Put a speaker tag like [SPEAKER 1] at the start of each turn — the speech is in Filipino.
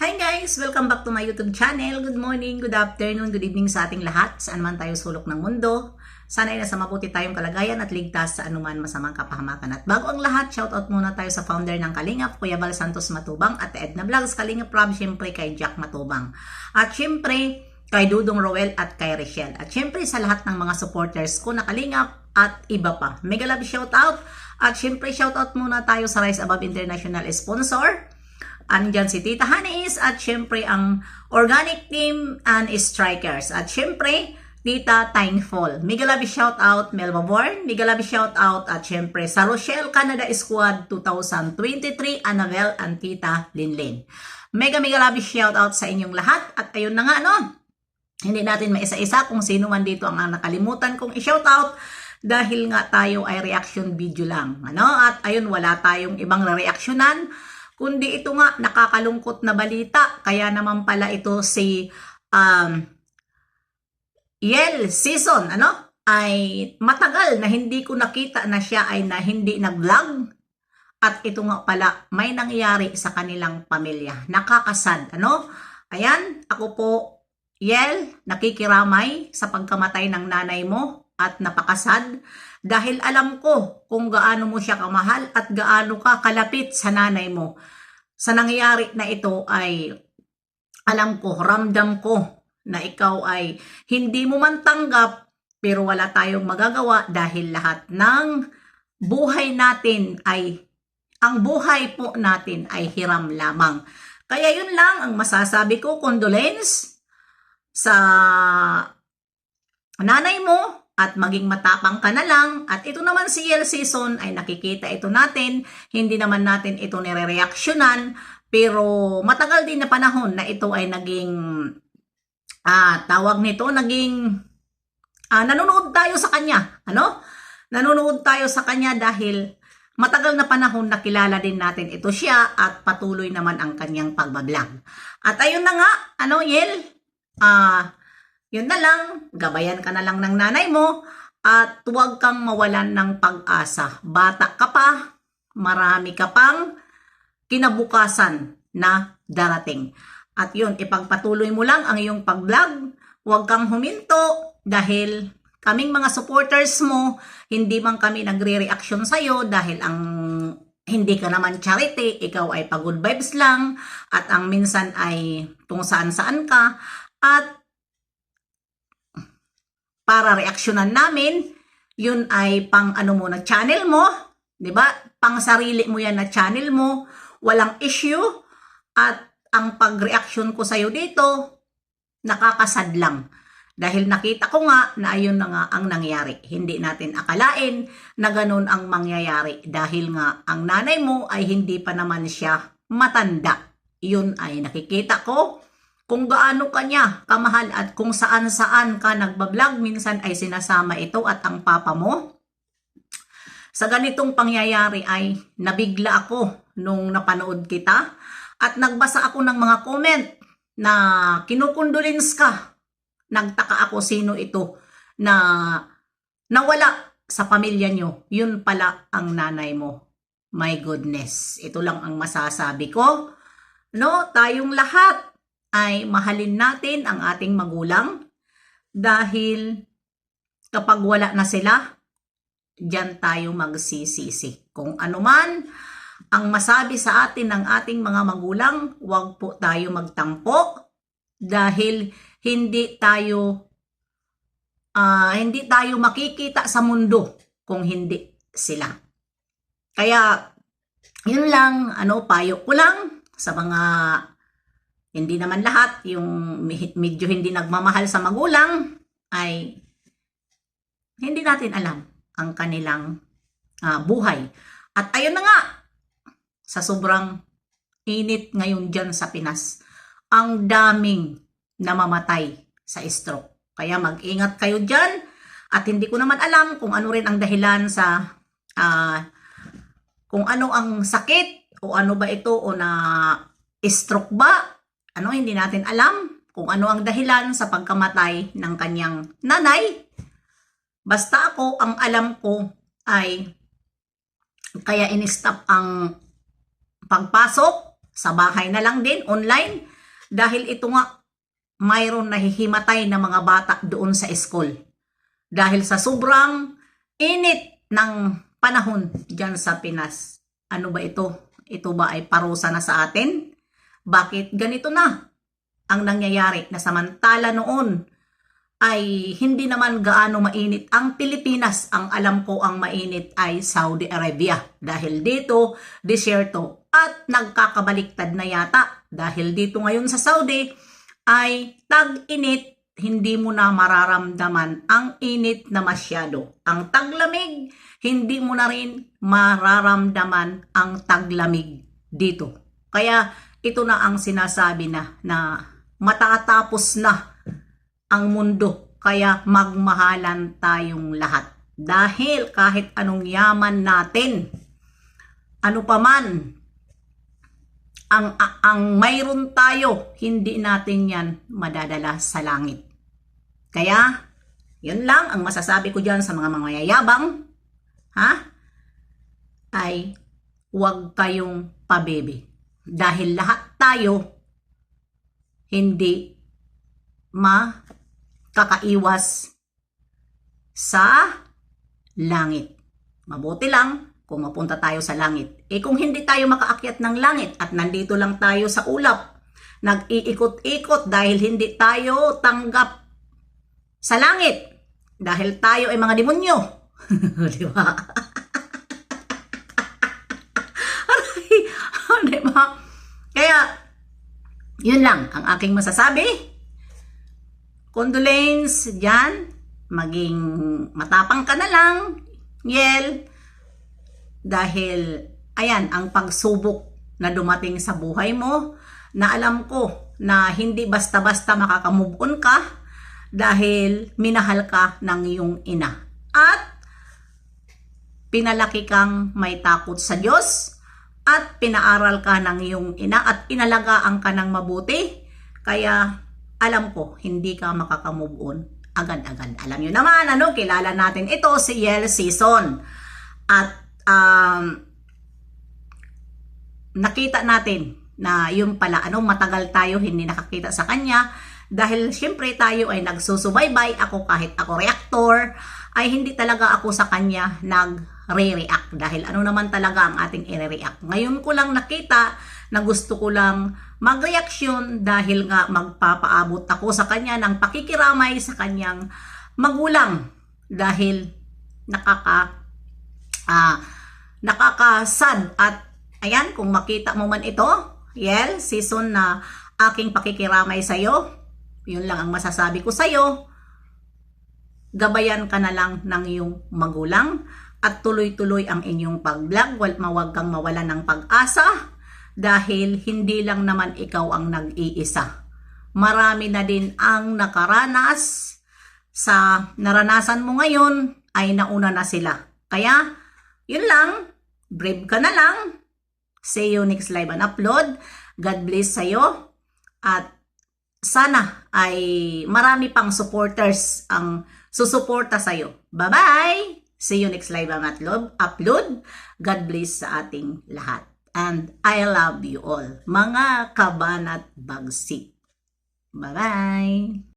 [SPEAKER 1] Hi guys! Welcome back to my YouTube channel. Good morning, good afternoon, good evening sa ating lahat. Saan man tayo sulok ng mundo. Sana ay nasa mabuti tayong kalagayan at ligtas sa anuman masamang kapahamakan. At bago ang lahat, shoutout muna tayo sa founder ng Kalingap, Kuya Val Santos Matubang at Edna Vlogs Kalingap Rob, syempre kay Jack Matubang. At syempre kay Dudong Roel at kay Rachel. At syempre sa lahat ng mga supporters ko na Kalingap at iba pa. Mega love shoutout. At syempre shoutout muna tayo sa Rise Above International sponsor. Andyan si Tita Hanis at syempre ang organic team and strikers. At syempre, Tita Tineful. Mega love shout out Melba Born. Mega love shout out at syempre sa Rochelle Canada Squad 2023, Annabelle and Tita Linlin. Mega love shout out sa inyong lahat. At ayun na nga hindi natin maisa-isa kung sino man dito ang nakalimutan kong i-shout out. Dahil nga tayo ay reaction video lang. At ayun, wala tayong ibang reaksyonan. Kundi ito nga, nakakalungkot na balita. Kaya naman pala ito si Yel Season, ay matagal na hindi ko nakita na siya ay na hindi nag-vlog. At ito nga pala, may nangyari sa kanilang pamilya. Nakakasad, Ayan, ako po, Yel, nakikiramay sa pagkamatay ng nanay mo at napakasad. Dahil alam ko kung gaano mo siya kamahal at gaano ka kalapit sa nanay mo. Sa nangyayari na ito ay alam ko, ramdam ko na ikaw ay hindi mo man tanggap pero wala tayong magagawa dahil lahat ng buhay natin ay, ang buhay po natin ay hiram lamang. Kaya yun lang ang masasabi ko, condolence sa nanay mo. At maging matapang ka na lang. At ito naman si Yel Season ay nakikita ito natin. Hindi naman natin ito nire-reaksyonan. Pero matagal din na panahon na ito ay naging, tawag nito, naging, nanonood tayo sa kanya. Nanonood tayo sa kanya dahil matagal na panahon na kilala din natin ito siya at patuloy naman ang kanyang pagbablog. At ayun na nga, Yel, yun na lang, gabayan ka na lang ng nanay mo at huwag kang mawalan ng pag-asa. Bata ka pa, marami ka pang kinabukasan na darating. At yun, ipagpatuloy mo lang ang iyong pag-vlog. Huwag kang huminto dahil kaming mga supporters mo, hindi man kami nagre-reaction sa'yo dahil ang hindi ka naman charity, ikaw ay pag-good vibes lang at ang minsan ay kung saan-saan ka at para reaksyonan namin, yun ay pang mo na channel mo, 'di ba? Pang sarili mo yan na channel mo, walang issue at ang pag-reaction ko sa iyo dito nakakasad lang. Dahil nakita ko nga na ayun na nga ang nangyari. Hindi natin akalain na ganun ang mangyayari dahil nga ang nanay mo ay hindi pa naman siya matanda. Yun ay nakikita ko. Kung gaano ka niya kamahal at kung saan-saan ka nagbablog, minsan ay sinasama ito at ang papa mo. Sa ganitong pangyayari ay nabigla ako nung napanood kita at nagbasa ako ng mga comment na kinukondolence ka. Nagtaka ako sino ito na nawala sa pamilya nyo. Yun pala ang nanay mo. My goodness. Ito lang ang masasabi ko. Tayong lahat ay mahalin natin ang ating magulang dahil kapag wala na sila, diyan tayo magsisisi. Kung ano man ang masabi sa atin ng ating mga magulang, huwag po tayo magtampo dahil hindi tayo makikita sa mundo kung hindi sila. Kaya yun lang, payo ko lang sa mga hindi naman lahat, yung medyo hindi nagmamahal sa magulang, ay hindi natin alam ang kanilang buhay. At ayun na nga, sa sobrang init ngayon dyan sa Pinas, ang daming namamatay sa stroke. Kaya mag-ingat kayo dyan. At hindi ko naman alam kung ano rin ang dahilan sa, kung ano ang sakit, o ano ba ito, o na stroke ba, hindi natin alam kung ano ang dahilan sa pagkamatay ng kanyang nanay. Basta ako, ang alam ko ay kaya in-stop ang pagpasok sa bahay na lang din, online, Dahil ito nga, mayroon nahihimatay na mga bata doon sa school. Dahil sa sobrang init ng panahon dyan sa Pinas. Ano ba ito? Ito ba ay parusa na sa atin? Bakit ganito na ang nangyayari na samantala noon ay hindi naman gaano mainit ang Pilipinas? Ang alam ko ang mainit ay Saudi Arabia. Dahil dito, disyerto at nagkakabaliktad na yata. Dahil dito ngayon sa Saudi ay tag-init, hindi mo na mararamdaman ang init na masyado. Ang taglamig, hindi mo na rin mararamdaman ang taglamig dito. Kaya ito na ang sinasabi na matatapos na ang mundo. Kaya magmahalan tayong lahat. Dahil kahit anong yaman natin, ano pa man, ang mayroon tayo, hindi natin yan madadala sa langit. Kaya, yun lang ang masasabi ko dyan sa mga mayayabang, ay huwag kayong pabebe. Dahil lahat tayo hindi makakaiwas sa langit. Mabuti lang kung mapunta tayo sa langit. Kung hindi tayo makaakyat ng langit at nandito lang tayo sa ulap, nag-iikot-ikot dahil hindi tayo tanggap sa langit. Dahil tayo ay mga demonyo. Di ba? Di ba? Kaya, yun lang ang aking masasabi. Condolence dyan. Maging matapang ka na lang. Yel. Dahil, ayan, ang pagsubok na dumating sa buhay mo, na alam ko na hindi basta-basta makakamove on ka dahil minahal ka ng iyong ina. At pinalaki kang may takot sa Diyos at pinaaral ka ng iyong ina at inalagaan ka ng mabuti. Kaya alam ko, hindi ka makakamove on agad-agad. Alam nyo naman, kilala natin ito si Yel Season. At nakita natin na yung pala, matagal tayo hindi nakakita sa kanya dahil syempre tayo ay nagsusubaybay. Ako, kahit ako reactor, ay hindi talaga ako sa kanya nagre-react dahil naman talaga ang ating i-react. Ngayon ko lang nakita na gusto ko lang mag-reaction dahil nga magpapaabot ako sa kanya ng pakikiramay sa kanyang magulang dahil nakakasad. At ayan, kung makita mo man ito, Yel Season, na aking pakikiramay sa'yo, yun lang ang masasabi ko sa'yo. Gabayan ka na lang ng iyong magulang at tuloy-tuloy ang inyong pag-vlog. Huwag kang mawala ng pag-asa dahil hindi lang naman ikaw ang nag-iisa. Marami na din ang nakaranas. Sa naranasan mo ngayon ay nauna na sila. Kaya, yun lang. Brave ka na lang. See you next live and upload. God bless sa'yo. At sana ay marami pang supporters ang susuporta sa'yo. Bye-bye! See you next live and upload. God bless sa ating lahat. And I love you all. Mga kabanat bagsik. Bye-bye!